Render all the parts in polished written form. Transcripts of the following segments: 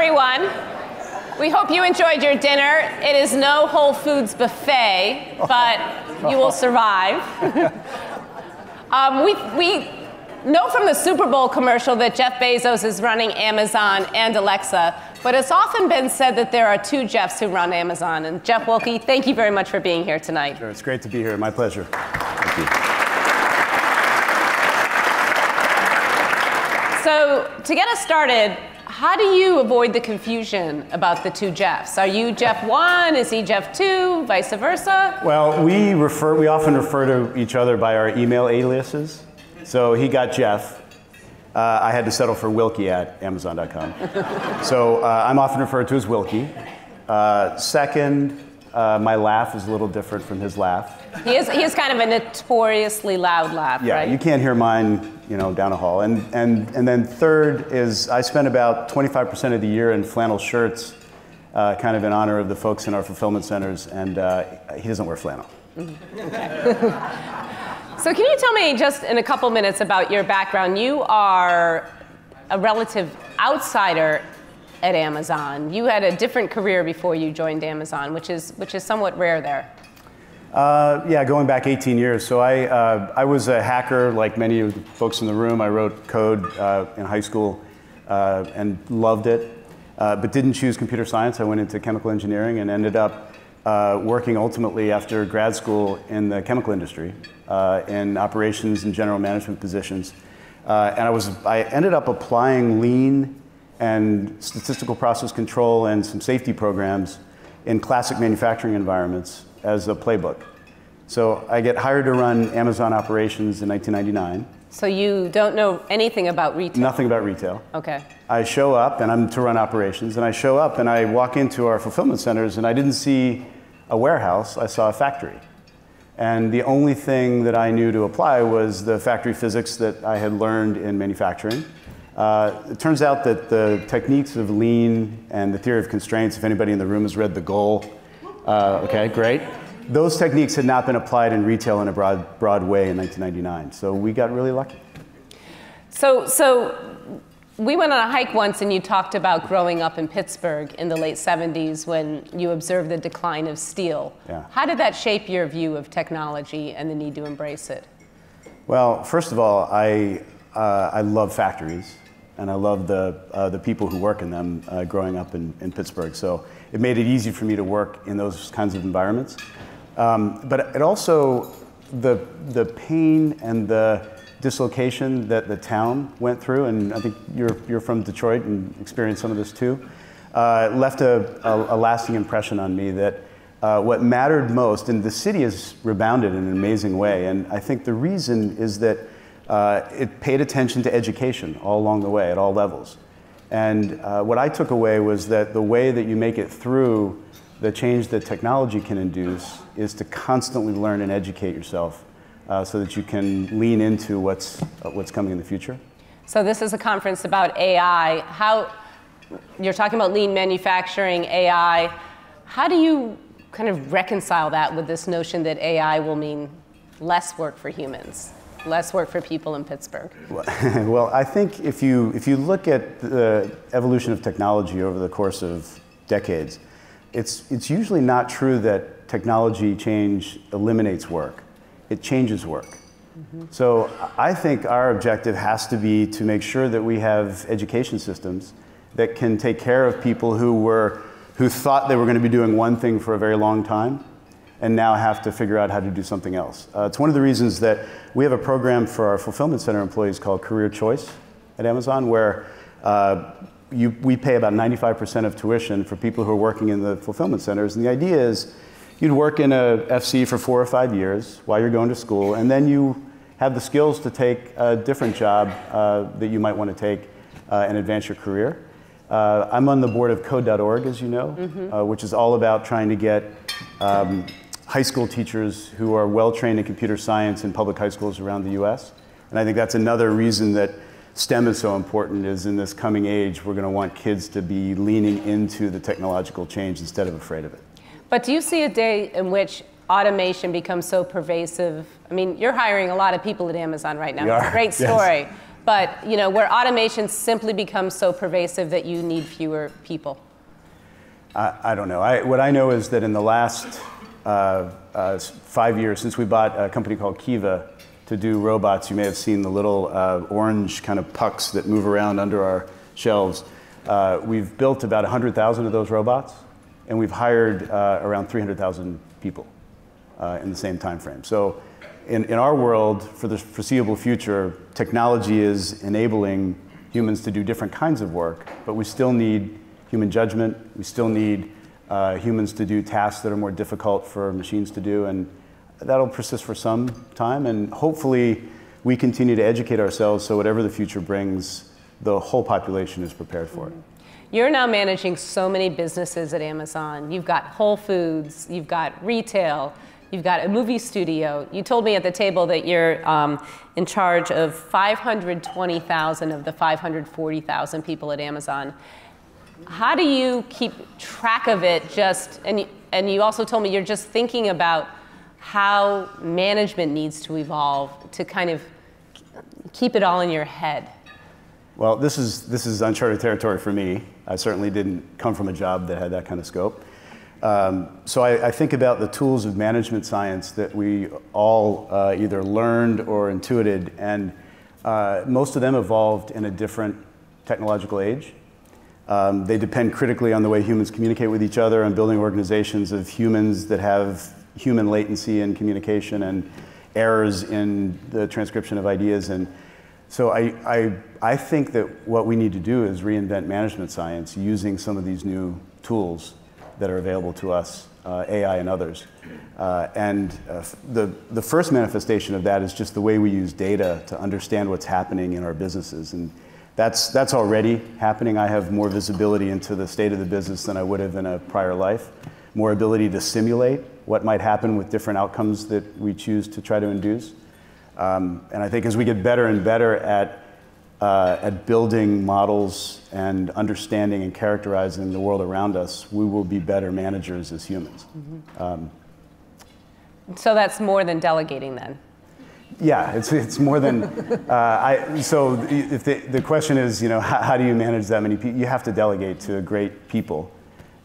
everyone. We hope you enjoyed your dinner. It is no Whole Foods buffet, but you will survive. We know from the Super Bowl commercial that Jeff Bezos is running Amazon and Alexa, but it's often been said that there are two Jeffs who run Amazon. And Jeff Wilke, thank you very much for being here tonight. Sure, it's great to be here. My pleasure. Thank you. So to get us started, how do you avoid the confusion about the two Jeffs? Are you Jeff 1? Is he Jeff 2? Vice versa? Well, we often refer to each other by our email aliases. So he got Jeff. I had to settle for Wilke at Amazon.com. So I'm often referred to as Wilke. Second, my laugh is a little different from his laugh. He is kind of a notoriously loud laugh, yeah, right? You can't hear mine, down a hall. And then third is I spend about 25% of the year in flannel shirts, kind of in honor of the folks in our fulfillment centers, and he doesn't wear flannel. Okay. So can you tell me just in a couple minutes about your background? You are a relative outsider at Amazon. You had a different career before you joined Amazon, which is somewhat rare there. Yeah, going back 18 years. So I was a hacker, like many of the folks in the room. I wrote code in high school and loved it, but didn't choose computer science. I went into chemical engineering and ended up working ultimately after grad school in the chemical industry, in operations and general management positions. And I ended up applying lean and statistical process control and some safety programs in classic manufacturing environments as a playbook. So I get hired to run Amazon operations in 1999. So you don't know anything about retail? Nothing about retail. Okay. I show up, and I'm to run operations, and I show up and I walk into our fulfillment centers, and I didn't see a warehouse, I saw a factory. And the only thing that I knew to apply was the factory physics that I had learned in manufacturing. It turns out that the techniques of lean and the theory of constraints, if anybody in the room has read The Goal, okay, great. Those techniques had not been applied in retail in a broad way in 1999. So we got really lucky. So we went on a hike once and you talked about growing up in Pittsburgh in the late 70s when you observed the decline of steel. Yeah. How did that shape your view of technology and the need to embrace it? Well, first of all, I love factories. And I love the people who work in them growing up in Pittsburgh. So it made it easy for me to work in those kinds of environments. But it also, the pain and the dislocation that the town went through, and I think you're from Detroit and experienced some of this too, left a lasting impression on me that what mattered most, and the city has rebounded in an amazing way, and I think the reason is that it paid attention to education all along the way, at all levels. And what I took away was that the way that you make it through the change that technology can induce is to constantly learn and educate yourself so that you can lean into what's coming in the future. So this is a conference about AI. You're talking about lean manufacturing, AI. How do you kind of reconcile that with this notion that AI will mean less work for humans? Less work for people in Pittsburgh? Well, I think if you look at the evolution of technology over the course of decades, it's usually not true that technology change eliminates work. It changes work. Mm-hmm. So I think our objective has to be to make sure that we have education systems that can take care of people who thought they were going to be doing one thing for a very long time, and now have to figure out how to do something else. It's one of the reasons that we have a program for our fulfillment center employees called Career Choice at Amazon, where we pay about 95% of tuition for people who are working in the fulfillment centers. And the idea is you'd work in a FC for 4 or 5 years while you're going to school, and then you have the skills to take a different job that you might want to take and advance your career. I'm on the board of Code.org, as you know, mm-hmm. Which is all about trying to get high school teachers who are well-trained in computer science in public high schools around the US. And I think that's another reason that STEM is so important, is in this coming age, we're going to want kids to be leaning into the technological change instead of afraid of it. But do you see a day in which automation becomes so pervasive? I mean, you're hiring a lot of people at Amazon right now. It's a great story. Yes. but where automation simply becomes so pervasive that you need fewer people? I don't know. What I know is that in the last 5 years, since we bought a company called Kiva to do robots, you may have seen the little orange kind of pucks that move around under our shelves. We've built about 100,000 of those robots, and we've hired around 300,000 people in the same time frame. So in our world, for the foreseeable future, technology is enabling humans to do different kinds of work, but we still need human judgment. We still need humans to do tasks that are more difficult for machines to do, and that'll persist for some time, and hopefully we continue to educate ourselves so whatever the future brings, the whole population is prepared for it. You're now managing so many businesses at Amazon. You've got Whole Foods, you've got retail, you've got a movie studio. You told me at the table that you're in charge of 520,000 of the 540,000 people at Amazon. How do you keep track of it and you also told me you're just thinking about how management needs to evolve to kind of keep it all in your head? Well, this is uncharted territory for me. I certainly didn't come from a job that had that kind of scope. So I think about the tools of management science that we all either learned or intuited, and most of them evolved in a different technological age. They depend critically on the way humans communicate with each other and building organizations of humans that have human latency in communication and errors in the transcription of ideas. And so I think that what we need to do is reinvent management science using some of these new tools that are available to us, AI and others. The first manifestation of that is just the way we use data to understand what's happening in our businesses. And that's already happening. I have more visibility into the state of the business than I would have in a prior life, more ability to simulate what might happen with different outcomes that we choose to try to induce. And I think as we get better and better at building models and understanding and characterizing the world around us, we will be better managers as humans. Mm-hmm. So that's more than delegating then? Yeah, it's more than, so if the question is, how do you manage that many people? You have to delegate to great people.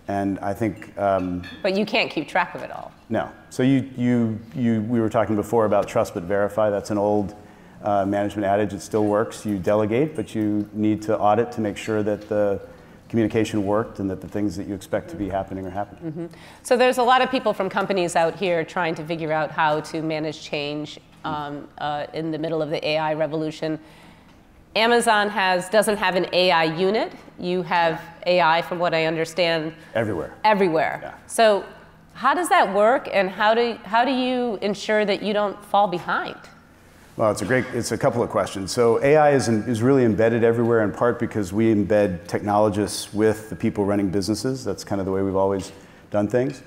And I think... but you can't keep track of it all. No. So we were talking before about trust but verify. That's an old management adage. It still works. You delegate, but you need to audit to make sure that the communication worked and that the things that you expect to be happening are happening. Mm-hmm. So there's a lot of people from companies out here trying to figure out how to manage change in the middle of the AI revolution. Amazon doesn't have an AI unit. You have AI, from what I understand, everywhere. Everywhere. Yeah. So how does that work, and how do you ensure that you don't fall behind? Well, it's a couple of questions. So AI is really embedded everywhere, in part because we embed technologists with the people running businesses. That's kind of the way we've always done things.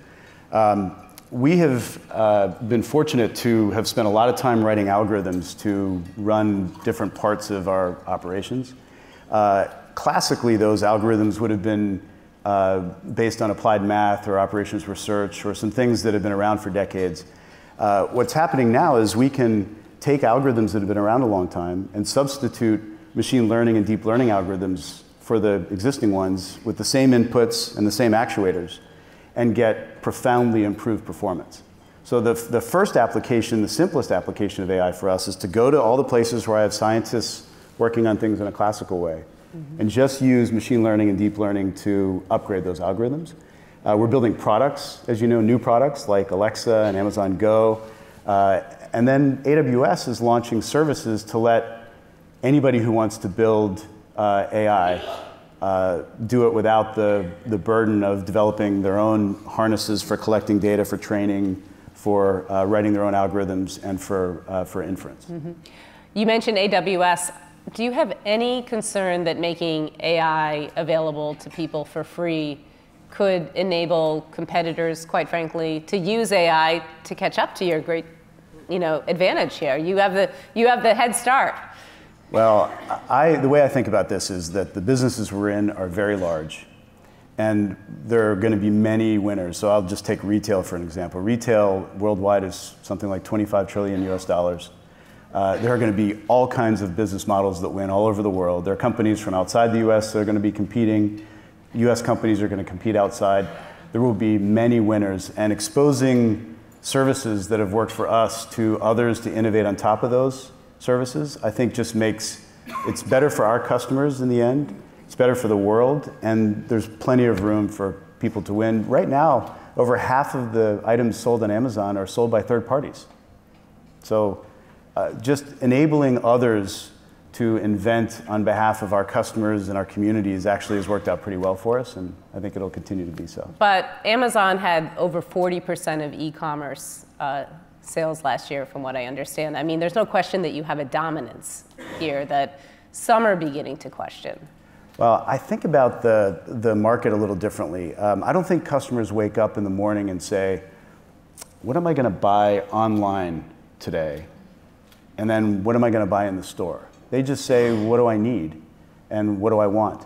We have been fortunate to have spent a lot of time writing algorithms to run different parts of our operations. Classically, those algorithms would have been based on applied math or operations research or some things that have been around for decades. What's happening now is we can take algorithms that have been around a long time and substitute machine learning and deep learning algorithms for the existing ones with the same inputs and the same actuators and get profoundly improved performance. So the first application, the simplest application of AI for us is to go to all the places where I have scientists working on things in a classical way, mm-hmm. and just use machine learning and deep learning to upgrade those algorithms. We're building products, as you know, new products like Alexa and Amazon Go. And then AWS is launching services to let anybody who wants to build AI do it without the burden of developing their own harnesses for collecting data, for training, for writing their own algorithms, and for inference. Mm-hmm. You mentioned AWS. Do you have any concern that making AI available to people for free could enable competitors, quite frankly, to use AI to catch up to your great advantage here? You have the head start. Well, the way I think about this is that the businesses we're in are very large, and there are going to be many winners. So I'll just take retail for an example. Retail worldwide is something like $25 trillion US. There are going to be all kinds of business models that win all over the world. There are companies from outside the US that are going to be competing. US companies are going to compete outside. There will be many winners, and exposing services that have worked for us to others to innovate on top of those services, I think just makes it's better for our customers in the end. It's better for the world, and there's plenty of room for people to win. Right now, over half of the items sold on Amazon are sold by third parties. So just enabling others to invent on behalf of our customers and our communities actually has worked out pretty well for us, and I think it'll continue to be so. But Amazon had over 40% of e-commerce sales last year, from what I understand. I mean, there's no question that you have a dominance here that some are beginning to question. Well, I think about the market a little differently. I don't think customers wake up in the morning and say, what am I going to buy online today? And then what am I going to buy in the store? They just say, what do I need? And what do I want?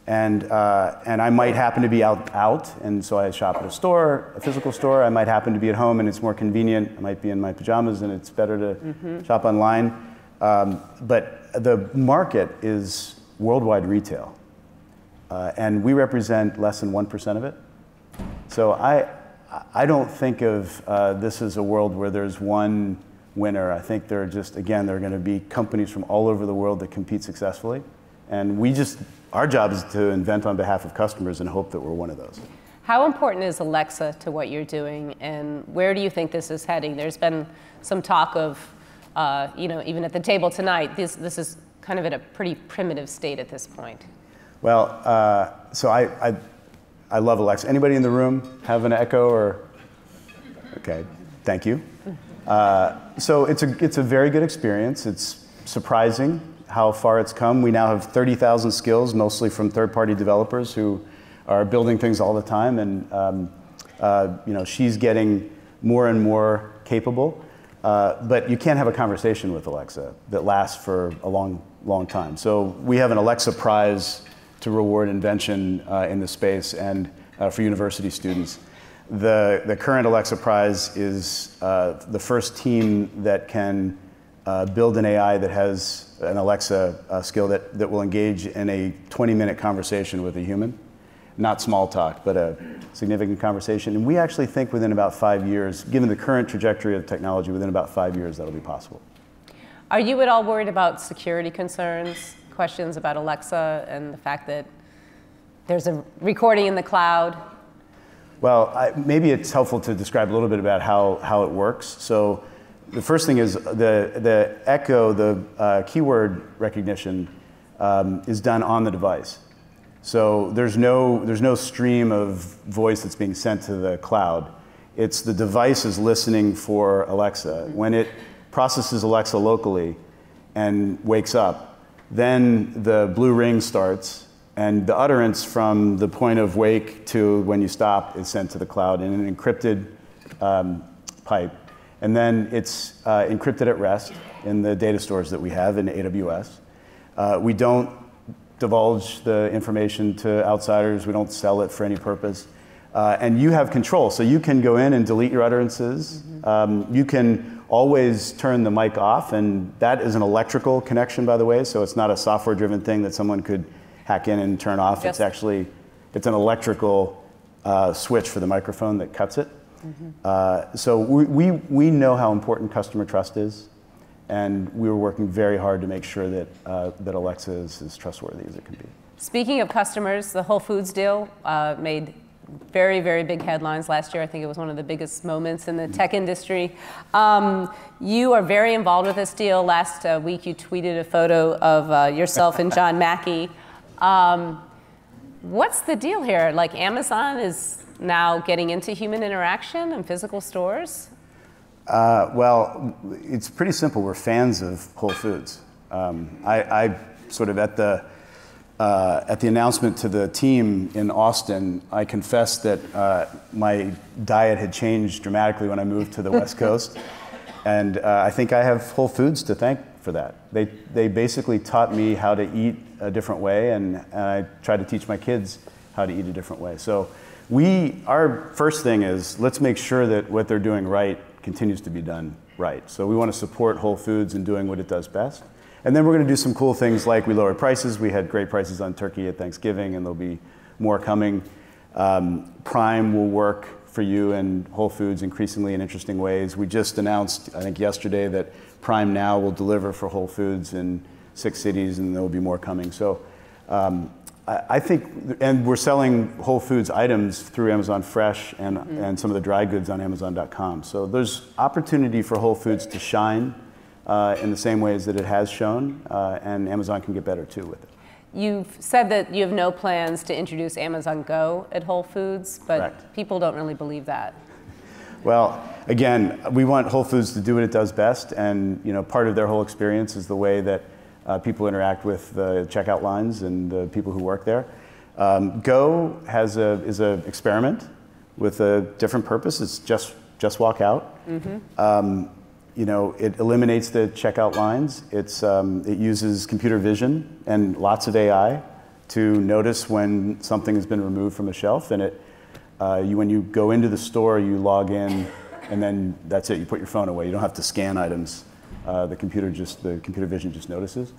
And I might happen to be out, and so I shop at a store, a physical store. I might happen to be at home, and it's more convenient. I might be in my pajamas, and it's better to shop online. But the market is worldwide retail, and we represent less than 1% of it. So I don't think of this as a world where there's one winner. I think there are just, again, there are going to be companies from all over the world that compete successfully, and our job is to invent on behalf of customers and hope that we're one of those. How important is Alexa to what you're doing, and where do you think this is heading? There's been some talk of, even at the table tonight, this is kind of at a pretty primitive state at this point. Well, so I love Alexa. Anybody in the room have an Echo or? Okay, thank you. So it's a very good experience. It's surprising how far it's come. We now have 30,000 skills, mostly from third-party developers who are building things all the time, and she's getting more and more capable. But you can't have a conversation with Alexa that lasts for a long time. So we have an Alexa Prize to reward invention in the space, and for university students. The current Alexa Prize is the first team that can build an AI that has an Alexa skill that will engage in a 20-minute conversation with a human. Not small talk, but a significant conversation. And we actually think within about 5 years, given the current trajectory of technology, within about 5 years that'll be possible. Are you at all worried about security concerns, questions about Alexa and the fact that there's a recording in the cloud? Well, maybe it's helpful to describe a little bit about how it works. So the first thing is the Echo, the keyword recognition, is done on the device. So there's no stream of voice that's being sent to the cloud. It's the device is listening for Alexa. When it processes Alexa locally and wakes up, then the blue ring starts, and the utterance from the point of wake to when you stop is sent to the cloud in an encrypted pipe. And then it's encrypted at rest in the data stores that we have in AWS. We don't divulge the information to outsiders. We don't sell it for any purpose. And you have control. So you can go in and delete your utterances. You can always turn the mic off, and that is an electrical connection, by the way. So it's not a software-driven thing that someone could hack in and turn off. Yes. It's an electrical switch for the microphone that cuts it. So we know how important customer trust is, and we were working very hard to make sure that Alexa is as trustworthy as it can be. Speaking of customers, the Wholefoods Deal made very, very big headlines last year. I think it was one of the biggest moments in the tech industry. You are very involved with this deal. Last week you tweeted a photo of yourself and John Mackey. What's the deal here? Like, Amazon is now getting into human interaction in physical stores? Well, it's pretty simple. We're fans of Whole Foods. I sort of at the announcement to the team in Austin, I confessed that my diet had changed dramatically when I moved to the West Coast, and I think I have Whole Foods to thank for that. They basically taught me how to eat a different way, and I try to teach my kids how to eat a different way. So our first thing is, let's make sure that what they're doing right continues to be done right. So we want to support Whole Foods in doing what it does best. And then we're going to do some cool things like we lowered prices. We had great prices on turkey at Thanksgiving, and there'll be more coming. Prime will work for you and Whole Foods increasingly in interesting ways. We just announced, I think yesterday, that Prime Now will deliver for Whole Foods in 6 cities, and there will be more coming. So I think, and we're selling Whole Foods items through Amazon Fresh and some of the dry goods on Amazon.com. So there's opportunity for Whole Foods to shine in the same ways that it has shown, and Amazon can get better too with it. You've said that you have no plans to introduce Amazon Go at Whole Foods, but Correct. People don't really believe that. Well, again, we want Whole Foods to do what it does best, and part of their whole experience is the way that people interact with the checkout lines and the people who work there. Go is an experiment with a different purpose. It's just walk out. Mm-hmm. It eliminates the checkout lines. It uses computer vision and lots of AI to notice when something has been removed from a shelf. And when you go into the store, you log in, and then that's it. You put your phone away. You don't have to scan items. The computer vision just notices.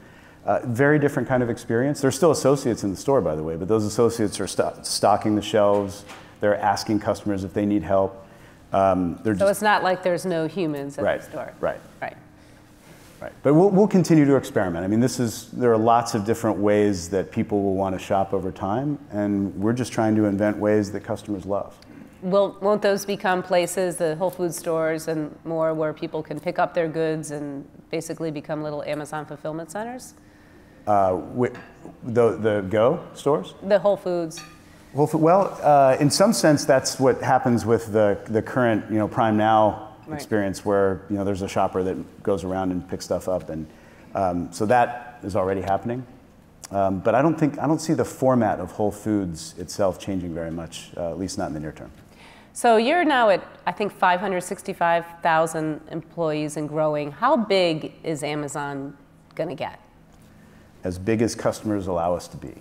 Very different kind of experience. There's still associates in the store, by the way, but those associates are stocking the shelves. They're asking customers if they need help. So it's not like there's no humans at the store. Right. But we'll continue to experiment. I mean, there are lots of different ways that people will want to shop over time, and we're just trying to invent ways that customers love. Won't those become places, the Whole Foods stores and more, where people can pick up their goods and basically become little Amazon fulfillment centers? The Go stores? The Whole Foods. Well, in some sense, that's what happens with the current Prime Now experience, where there's a shopper that goes around and picks stuff up, and so that is already happening. But I don't see the format of Whole Foods itself changing very much, at least not in the near term. So you're now at, I think, 565,000 employees and growing. How big is Amazon going to get? As big as customers allow us to be.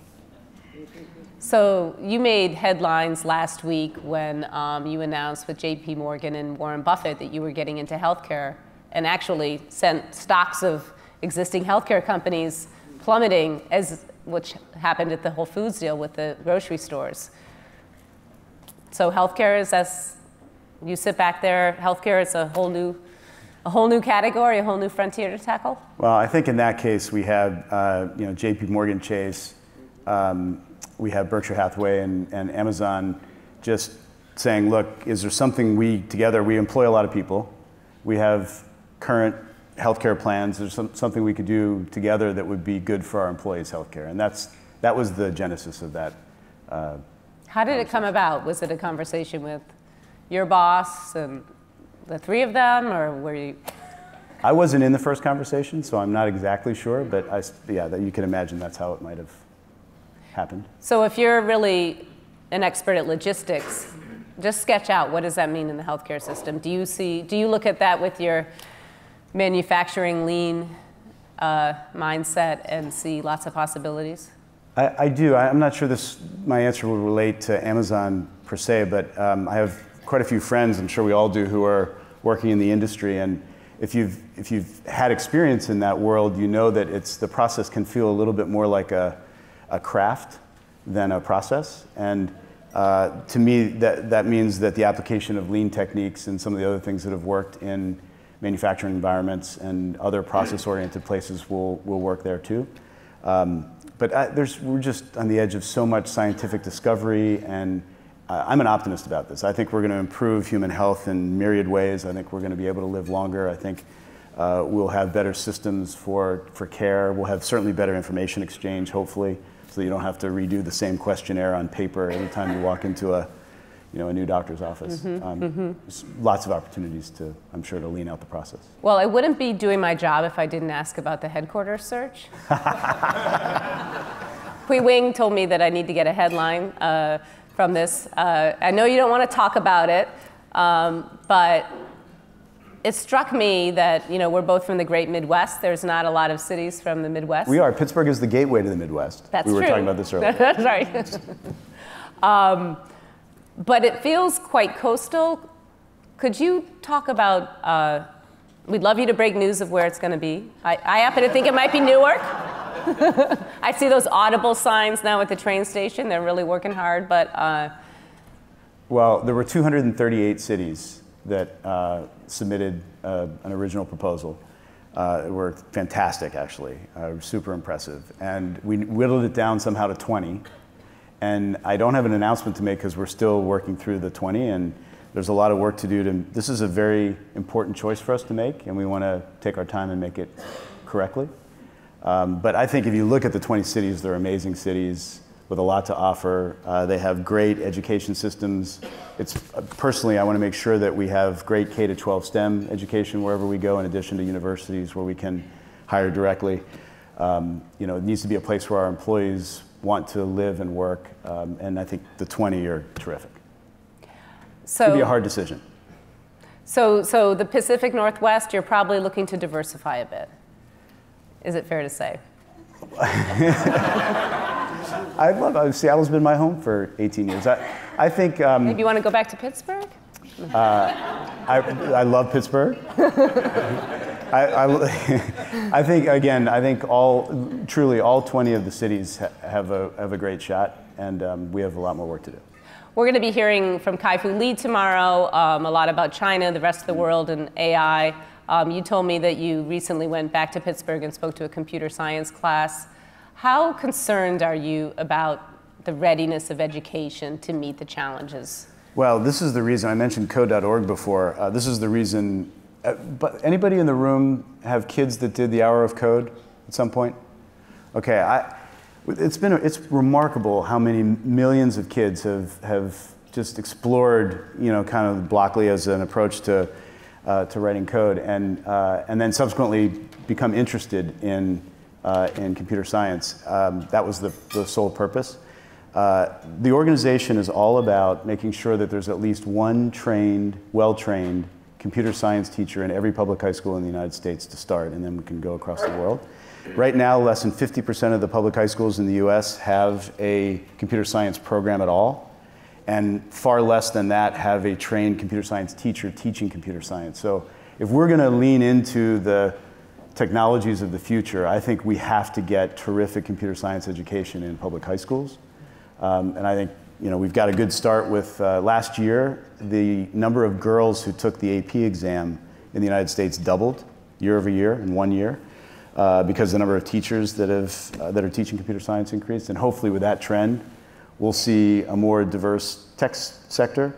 So you made headlines last week when you announced with JP Morgan and Warren Buffett that you were getting into healthcare, and actually sent stocks of existing healthcare companies plummeting, which happened at the Whole Foods deal with the grocery stores. So healthcare is, as you sit back there, healthcare is a whole new category, a whole new frontier to tackle? Well, I think in that case we had JP Morgan Chase, we have Berkshire Hathaway and Amazon just saying, look, is there something we employ a lot of people, we have current healthcare plans, there's something we could do together that would be good for our employees' healthcare. And that was the genesis of that. How did it come about? Was it a conversation with your boss and the three of them, or were you? I wasn't in the first conversation, so I'm not exactly sure, but you can imagine that's how it might have happened. So if you're really an expert at logistics, just sketch out, what does that mean in the healthcare system? Do you look at that with your manufacturing lean mindset and see lots of possibilities? I do. I'm not sure my answer will relate to Amazon per se, but I have quite a few friends, I'm sure we all do, who are working in the industry. And if you've had experience in that world, you know that the process can feel a little bit more like a craft than a process. And to me, that means that the application of lean techniques and some of the other things that have worked in manufacturing environments and other process-oriented places will work there too. But we're just on the edge of so much scientific discovery, and I'm an optimist about this. I think we're going to improve human health in myriad ways. I think we're going to be able to live longer. I think we'll have better systems for care. We'll have certainly better information exchange, hopefully, so you don't have to redo the same questionnaire on paper every time you walk into a new doctor's office. There's lots of opportunities I'm sure, to lean out the process. Well, I wouldn't be doing my job if I didn't ask about the headquarters search. Hui Wing told me that I need to get a headline from this. I know you don't want to talk about it, but it struck me that we're both from the great Midwest. There's not a lot of cities from the Midwest. We are. Pittsburgh is the gateway to the Midwest. That's true. We were talking about this earlier. That's right. But it feels quite coastal. Could you talk about We'd love you to break news of where it's going to be. I happen to think it might be Newark. I see those audible signs now at the train station. They're really working hard, but... Well, there were 238 cities that submitted an original proposal. Were fantastic, actually, super impressive. And we whittled it down somehow to 20. And I don't have an announcement to make because we're still working through the 20, and there's a lot of work to do. This is a very important choice for us to make, and we want to take our time and make it correctly. But I think if you look at the 20 cities, they're amazing cities with a lot to offer. They have great education systems. Personally, I want to make sure that we have great K-12 STEM education wherever we go, in addition to universities where we can hire directly. It needs to be a place where our employees want to live and work, and I think the 20 are terrific. So, it's going to be a hard decision. So the Pacific Northwest, you're probably looking to diversify a bit. Is it fair to say? Seattle's been my home for 18 years. I think... Maybe you want to go back to Pittsburgh? I love Pittsburgh. I think truly all 20 of the cities have a great shot, and we have a lot more work to do. We're going to be hearing from Kai-Fu Lee tomorrow, a lot about China, the rest of the world, and AI. You told me that you recently went back to Pittsburgh and spoke to a computer science class. How concerned are you about the readiness of education to meet the challenges? Well, this is the reason I mentioned code.org before. This is the reason. But anybody in the room have kids that did the hour of code at some point? Okay, it's remarkable how many millions of kids have just explored, kind of Blockly as an approach to writing code, and then subsequently become interested in computer science. That was the sole purpose. The organization is all about making sure that there's at least one well-trained computer science teacher in every public high school in the United States to start, and then we can go across the world. Right now, less than 50% of the public high schools in the US have a computer science program at all, and far less than that have a trained computer science teacher teaching computer science. So if we're going to lean into the technologies of the future, I think we have to get terrific computer science education in public high schools. And I think we've got a good start with last year. The number of girls who took the AP exam in the United States doubled year over year in 1 year because the number of teachers that are teaching computer science increased. And hopefully with that trend, we'll see a more diverse tech sector,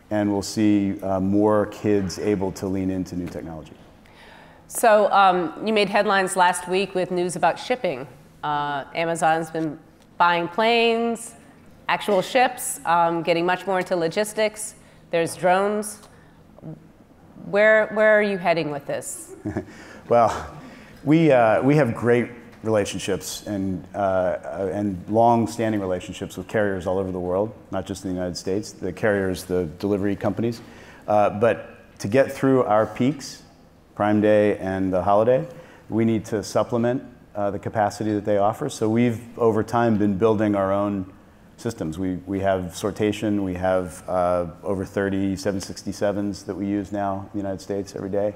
and we'll see more kids able to lean into new technology. So you made headlines last week with news about shipping. Amazon's been buying planes, actual ships, getting much more into logistics. There's drones. Where are you heading with this? Well, we have great relationships and long-standing relationships with carriers all over the world, not just in the United States. The carriers, the delivery companies. But to get through our peaks, Prime Day and the holiday, we need to supplement the capacity that they offer. So we've, over time, been building our own systems. We have sortation. We have over 30 767s that we use now in the United States every day.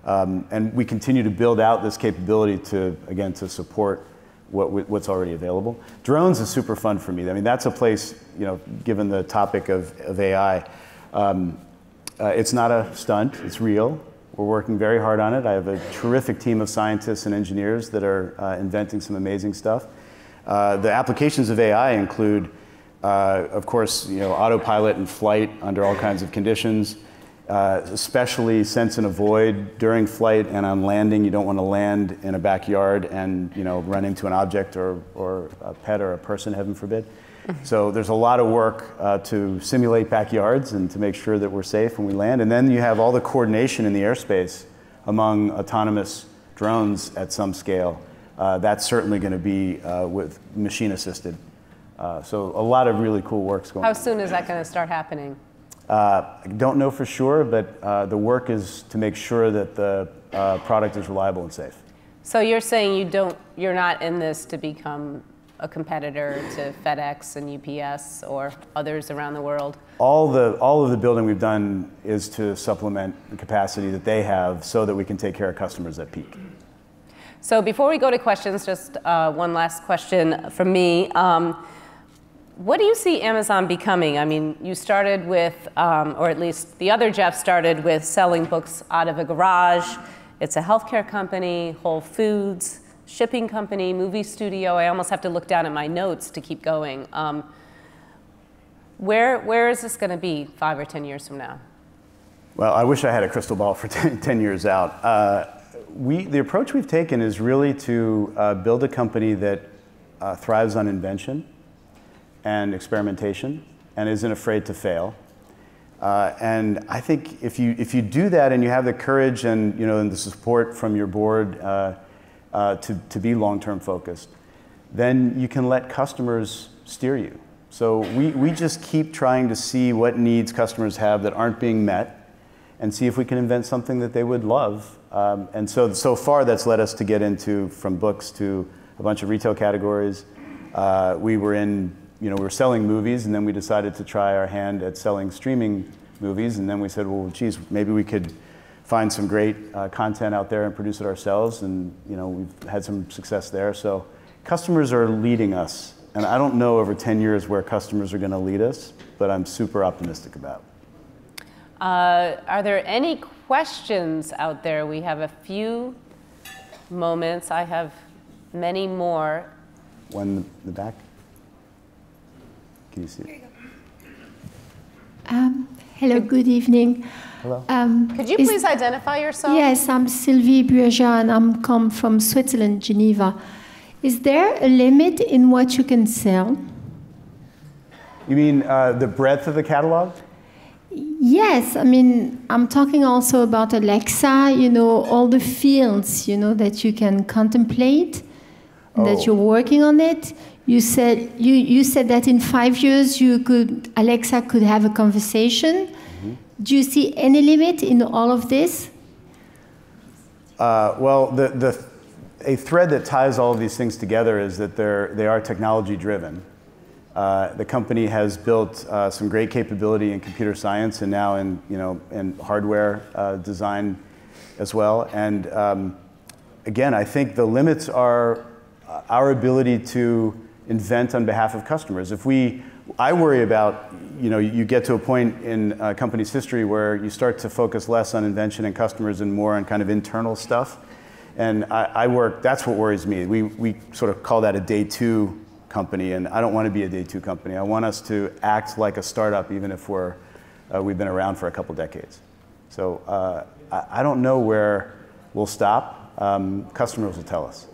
And we continue to build out this capability to support what's already available. Drones is super fun for me. I mean, that's a place, given the topic of AI, it's not a stunt, it's real. We're working very hard on it. I have a terrific team of scientists and engineers that are inventing some amazing stuff. The applications of AI include, of course, autopilot and flight under all kinds of conditions, especially sense and avoid during flight and on landing. You don't want to land in a backyard and run into an object or a pet or a person, heaven forbid. So there's a lot of work to simulate backyards and to make sure that we're safe when we land. And then you have all the coordination in the airspace among autonomous drones at some scale. That's certainly going to be with machine assisted. So a lot of really cool work's going on. How soon is that going to start happening? I don't know for sure, but the work is to make sure that the product is reliable and safe. So you're saying you're not in this to become a competitor to FedEx and UPS or others around the world? All of the building we've done is to supplement the capacity that they have so that we can take care of customers at peak. So before we go to questions, just one last question from me. What do you see Amazon becoming? I mean, you started with, or at least the other Jeff started with selling books out of a garage. It's a healthcare company, Whole Foods, shipping company, movie studio. I almost have to look down at my notes to keep going. Where is this going to be 5 or 10 years from now? Well, I wish I had a crystal ball for 10 years out. The approach we've taken is really to build a company that thrives on invention and experimentation and isn't afraid to fail. And I think if you do that and you have the courage and and the support from your board to be long-term focused, then you can let customers steer you. So we just keep trying to see what needs customers have that aren't being met and see if we can invent something that they would love. And so far that's led us to get into, from books to a bunch of retail categories. We were selling movies, and then we decided to try our hand at selling streaming movies, and then we said, well, geez, maybe we could find some great content out there and produce it ourselves, and we've had some success there. So customers are leading us, and I don't know over 10 years where customers are going to lead us, but I'm super optimistic about it. Are there any questions out there? We have a few moments. I have many more. One in the back. Can you see it? Hello, good evening. Hello. Could you please identify yourself? Yes, I'm Sylvie Buerja, and I'm come from Switzerland, Geneva. Is there a limit in what you can sell? You mean the breadth of the catalog? Yes, I mean, I'm talking also about Alexa, all the fields, that you can contemplate, that you're working on it. You said you said that in 5 years Alexa could have a conversation. Mm-hmm. Do you see any limit in all of this? Well, a thread that ties all of these things together is that they are technology driven. The company has built some great capability in computer science and now in hardware design as well. And again, I think the limits are our ability to invent on behalf of customers. I worry about, you get to a point in a company's history where you start to focus less on invention and customers and more on kind of internal stuff. And that's what worries me. We sort of call that a day two company, and I don't want to be a day two company. I want us to act like a startup, even if we've been around for a couple decades. So I don't know where we'll stop. Customers will tell us.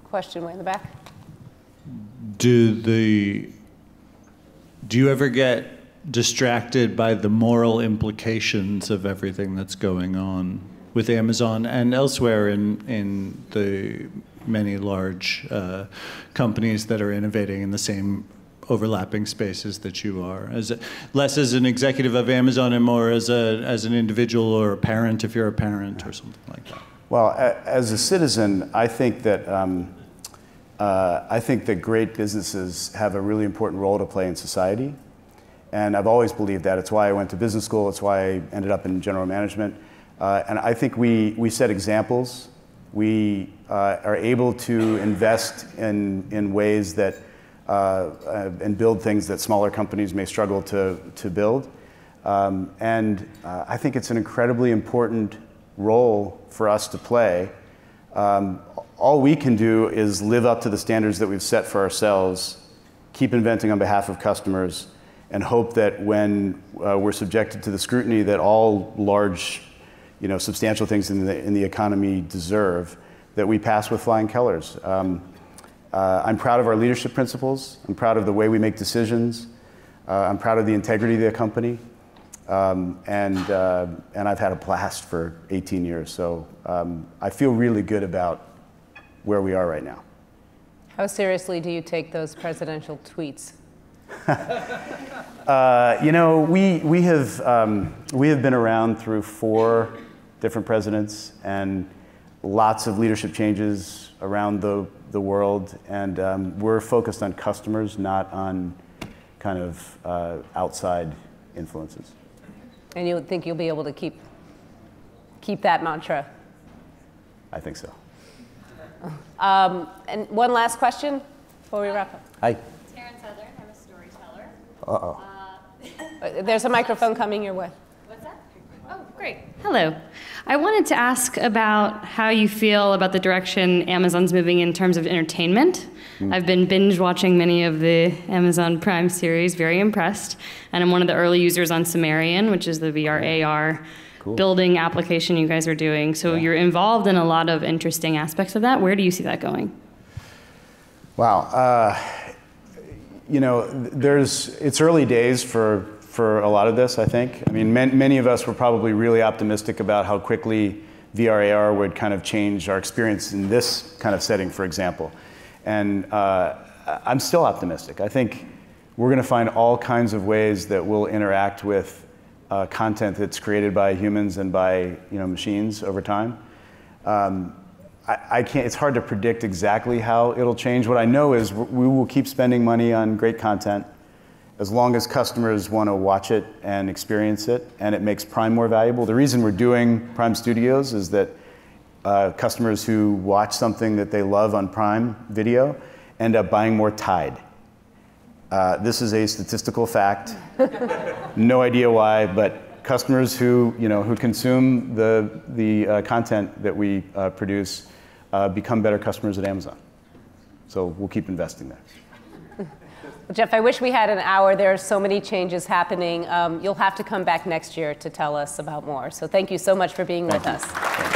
Question way in the back. Do you ever get distracted by the moral implications of everything that's going on with Amazon and elsewhere in the many large companies that are innovating in the same overlapping spaces that you are? Less as an executive of Amazon and more as an individual or a parent, if you're a parent or something like that? Well, as a citizen, I think that great businesses have a really important role to play in society. And I've always believed that. It's why I went to business school. It's why I ended up in general management. And I think we set examples. We are able to invest in ways that, and build things that smaller companies may struggle to build. And I think it's an incredibly important role for us to play. All we can do is live up to the standards that we've set for ourselves, keep inventing on behalf of customers, and hope that when we're subjected to the scrutiny that all large, substantial things in the economy deserve, that we pass with flying colors. I'm proud of our leadership principles. I'm proud of the way we make decisions. I'm proud of the integrity of the company. And I've had a blast for 18 years. So I feel really good about where we are right now. How seriously do you take those presidential tweets? We have been around through 4 different presidents, and lots of leadership changes around the world, and we're focused on customers, not on kind of outside influences. And you think you'll be able to keep that mantra? I think so. And one last question before we wrap up. Hi. Terrence Heather, I'm a storyteller. Uh-oh. There's a microphone coming your way. What's that? Oh, great. Hello. I wanted to ask about how you feel about the direction Amazon's moving in terms of entertainment. I've been binge watching many of the Amazon Prime series, very impressed. And I'm one of the early users on Sumerian, which is the VR AR building application you guys are doing. So you're involved in a lot of interesting aspects of that. Where do you see that going? Wow. You know, it's early days for a lot of this, I think. I mean, many of us were probably really optimistic about how quickly VR AR would kind of change our experience in this kind of setting, for example. And I'm still optimistic. I think we're going to find all kinds of ways that we'll interact with content that's created by humans and by machines over time. I can't. It's hard to predict exactly how it'll change. What I know is we will keep spending money on great content as long as customers want to watch it and experience it, and it makes Prime more valuable. The reason we're doing Prime Studios is that customers who watch something that they love on Prime Video end up buying more Tide. This is a statistical fact. No idea why, but customers who consume the content that we produce become better customers at Amazon. So we'll keep investing there. Well, Jeff, I wish we had an hour. There are so many changes happening. You'll have to come back next year to tell us about more. So thank you so much for being with us.